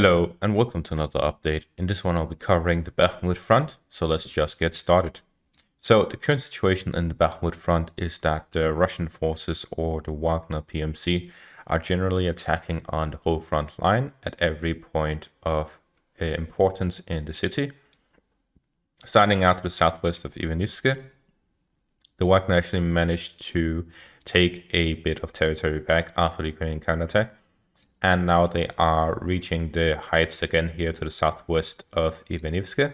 Hello and welcome to another update. In this one I'll be covering the Bakhmut front, so let's just get started. So the current situation in the Bakhmut front is that the Russian forces or the Wagner PMC are generally attacking on the whole front line at every point of importance in the city. Starting out to the southwest of Ivanivske, the Wagner actually managed to take a bit of territory back after the Ukrainian counterattack. And now they are reaching the heights again here to the southwest of Ivanivske,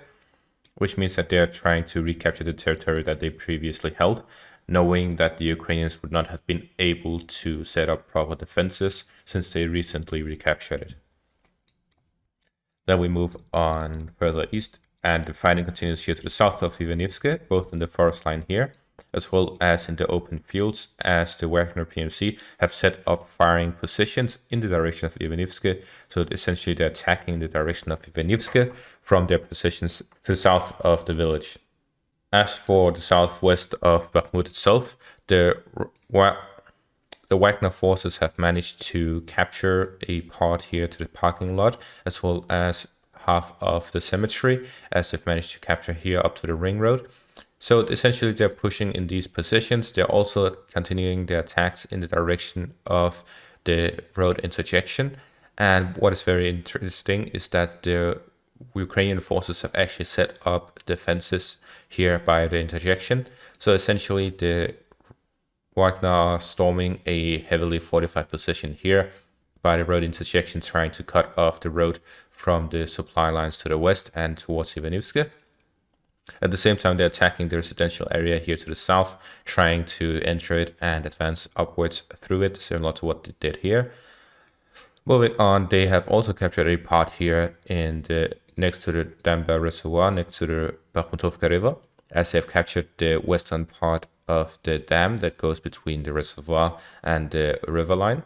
which means that they are trying to recapture the territory that they previously held, knowing that the Ukrainians would not have been able to set up proper defenses since they recently recaptured it. Then we move on further east, and the fighting continues here to the south of Ivanivske, both in the forest line here, as well as in the open fields, as the Wagner PMC have set up firing positions in the direction of Ivanivske. So essentially they're attacking the direction of Ivanivske from their positions to the south of the village. As for the southwest of Bakhmut itself, the Wagner forces have managed to capture a part here to the parking lot, as well as half of the cemetery, as they've managed to capture here up to the ring road. So essentially they're pushing in these positions. They're also continuing their attacks in the direction of the road intersection. And what is very interesting is that the Ukrainian forces have actually set up defenses here by the intersection. So essentially the Wagner are storming a heavily fortified position here by the road intersection, trying to cut off the road from the supply lines to the west and towards Ivanivske. At the same time, they're attacking the residential area here to the south, trying to enter it and advance upwards through it, similar to what they did here. Moving on, they have also captured a part here next to the Damba Reservoir, next to the Bakhmutovka River, as they have captured the western part of the dam that goes between the reservoir and the river line.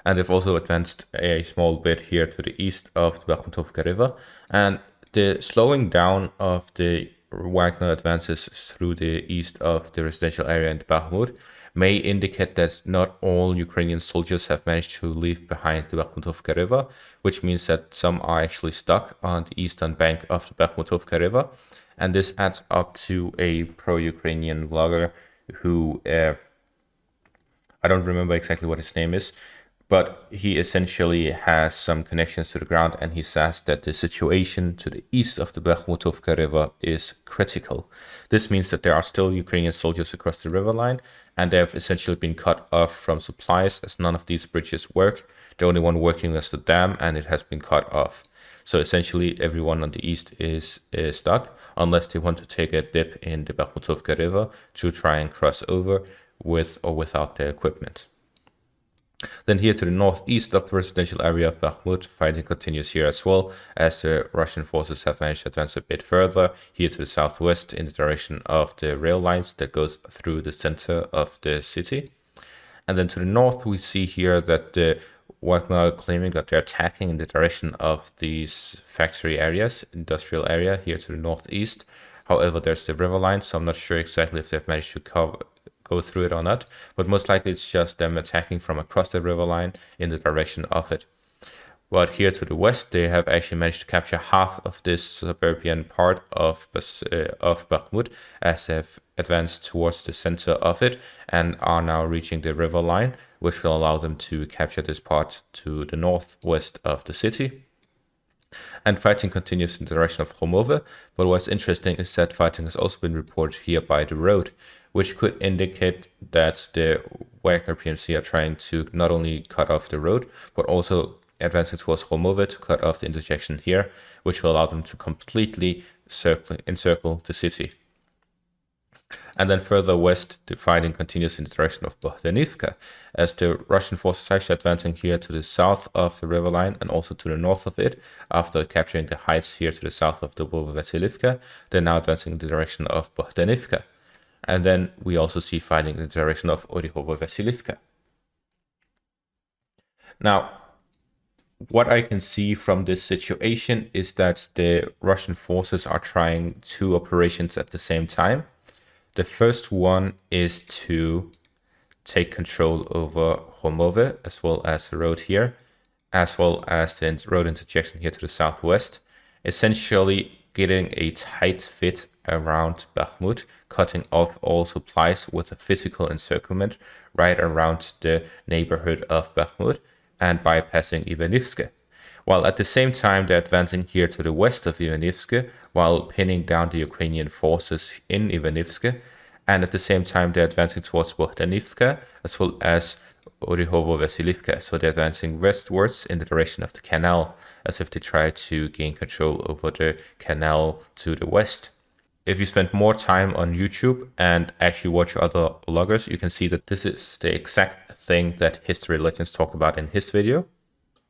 And they've also advanced a small bit here to the east of the Bakhmutovka River. And the slowing down of the Wagner advances through the east of the residential area in Bakhmut may indicate that not all Ukrainian soldiers have managed to leave behind the Bakhmutovka River, which means that some are actually stuck on the eastern bank of the Bakhmutovka River. And this adds up to a pro-Ukrainian vlogger who, I don't remember exactly what his name is, but he essentially has some connections to the ground, and he says that the situation to the east of the Bakhmutovka River is critical. This means that there are still Ukrainian soldiers across the river line, and they have essentially been cut off from supplies as none of these bridges work. The only one working is the dam, and it has been cut off. So essentially everyone on the east is stuck, unless they want to take a dip in the Bakhmutovka River to try and cross over with or without their equipment. Then here to the northeast of the residential area of Bakhmut, fighting continues here as well, as the Russian forces have managed to advance a bit further, here to the southwest in the direction of the rail lines that goes through the center of the city. And then to the north, we see here that the Wagner are claiming that they're attacking in the direction of these factory areas, industrial area here to the northeast. However, there's the river line, so I'm not sure exactly if they've managed to go through it or not, but most likely it's just them attacking from across the river line in the direction of it. But here to the west, they have actually managed to capture half of this suburban part of Bakhmut, as they've advanced towards the center of it and are now reaching the river line, which will allow them to capture this part to the northwest of the city. And fighting continues in the direction of Khomove, but what's interesting is that fighting has also been reported here by the road, which could indicate that the Wagner PMC are trying to not only cut off the road, but also advancing towards Khomove to cut off the intersection here, which will allow them to completely encircle the city. And then further west, the fighting continues in the direction of Bohdanivka, as the Russian forces are actually advancing here to the south of the river line and also to the north of it. After capturing the heights here to the south of Dubovo-Vasilivka, they're now advancing in the direction of Bohdanivka. And then we also see fighting in the direction of Orihovo-Vasilivka. Now, what I can see from this situation is that the Russian forces are trying two operations at the same time. The first one is to take control over Khomove as well as the road here, as well as the road interjection here to the southwest, essentially getting a tight fit around Bakhmut, cutting off all supplies with a physical encirclement right around the neighborhood of Bakhmut and bypassing Ivanivske. While at the same time they're advancing here to the west of Ivanivske while pinning down the Ukrainian forces in Ivanivske, and at the same time they're advancing towards Bohdanivka as well as Orihovo-Vasilivka, so they're advancing westwards in the direction of the canal, as if they try to gain control over the canal to the west. If you spend more time on YouTube and actually watch other vloggers, you can see that this is the exact thing that History Legends talked about in his video.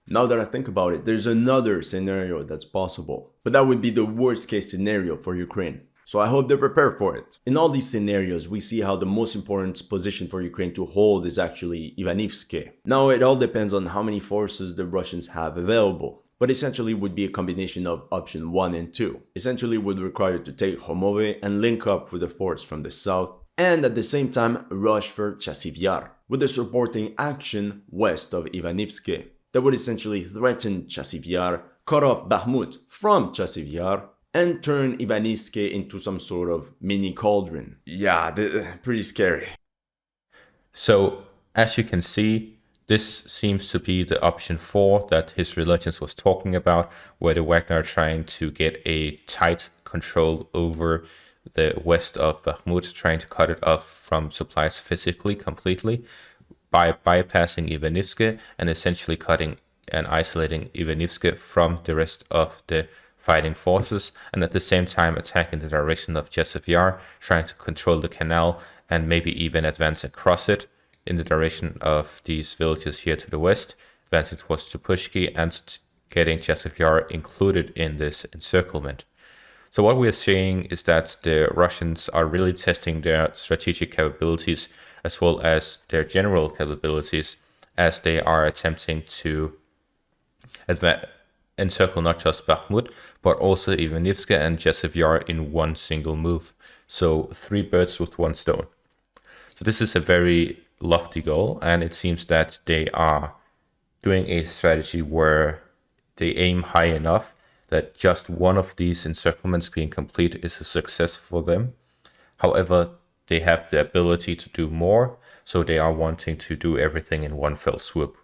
Now that I think about it, there's another scenario that's possible, but that would be the worst case scenario for Ukraine. So I hope they're prepared for it. In all these scenarios, we see how the most important position for Ukraine to hold is actually Ivanivske. Now it all depends on how many forces the Russians have available, but essentially would be a combination of option 1 and 2. Essentially would require to take Homove and link up with the force from the south, and at the same time rush for Chasiv Yar, with the supporting action west of Ivanivske. That would essentially threaten Chasiv Yar, cut off Bakhmut from Chasiv Yar, and turn Ivanivske into some sort of mini cauldron. Yeah, pretty scary. So, as you can see, this seems to be the option 4 that History Legends was talking about, where the Wagner are trying to get a tight control over the west of Bakhmut, trying to cut it off from supplies physically, completely, by bypassing Ivanivske and essentially cutting and isolating Ivanivske from the rest of the fighting forces, and at the same time attacking the direction of Chasiv Yar, trying to control the canal and maybe even advance across it in the direction of these villages here to the west, advancing towards Tupushki and getting Chasiv Yar included in this encirclement. So what we're seeing is that the Russians are really testing their strategic capabilities as well as their general capabilities as they are attempting to encircle not just Bakhmut, but also Ivanivske and Chasiv Yar in one single move. So 3 birds with 1 stone. So this is a very lofty goal, and it seems that they are doing a strategy where they aim high enough that just one of these encirclements being complete is a success for them. However, they have the ability to do more, so they are wanting to do everything in one fell swoop.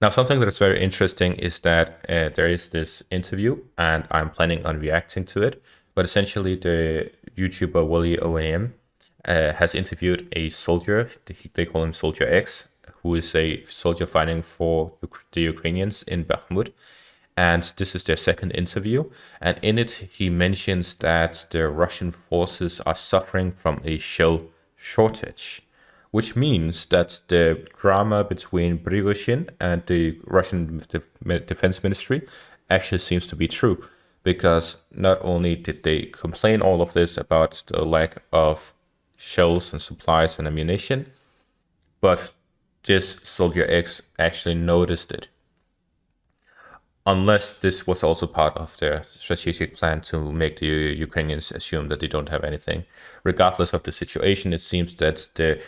Now, something that's very interesting is that there is this interview, and I'm planning on reacting to it. But essentially, the YouTuber Willie OAM has interviewed a soldier, they call him Soldier X, who is a soldier fighting for the Ukrainians in Bakhmut. And this is their second interview. And in it, he mentions that the Russian forces are suffering from a shell shortage, which means that the drama between Prigozhin and the Russian Defense Ministry actually seems to be true. Because not only did they complain all of this about the lack of shells and supplies and ammunition, but this Soldier X actually noticed it. Unless this was also part of their strategic plan to make the Ukrainians assume that they don't have anything. Regardless of the situation, it seems that the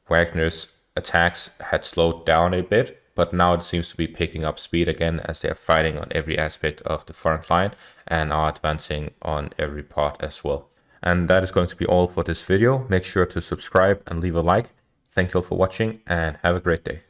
Wagner's attacks had slowed down a bit, but now it seems to be picking up speed again as they are fighting on every aspect of the front line and are advancing on every part as well. And that is going to be all for this video. Make sure to subscribe and leave a like. Thank you all for watching and have a great day.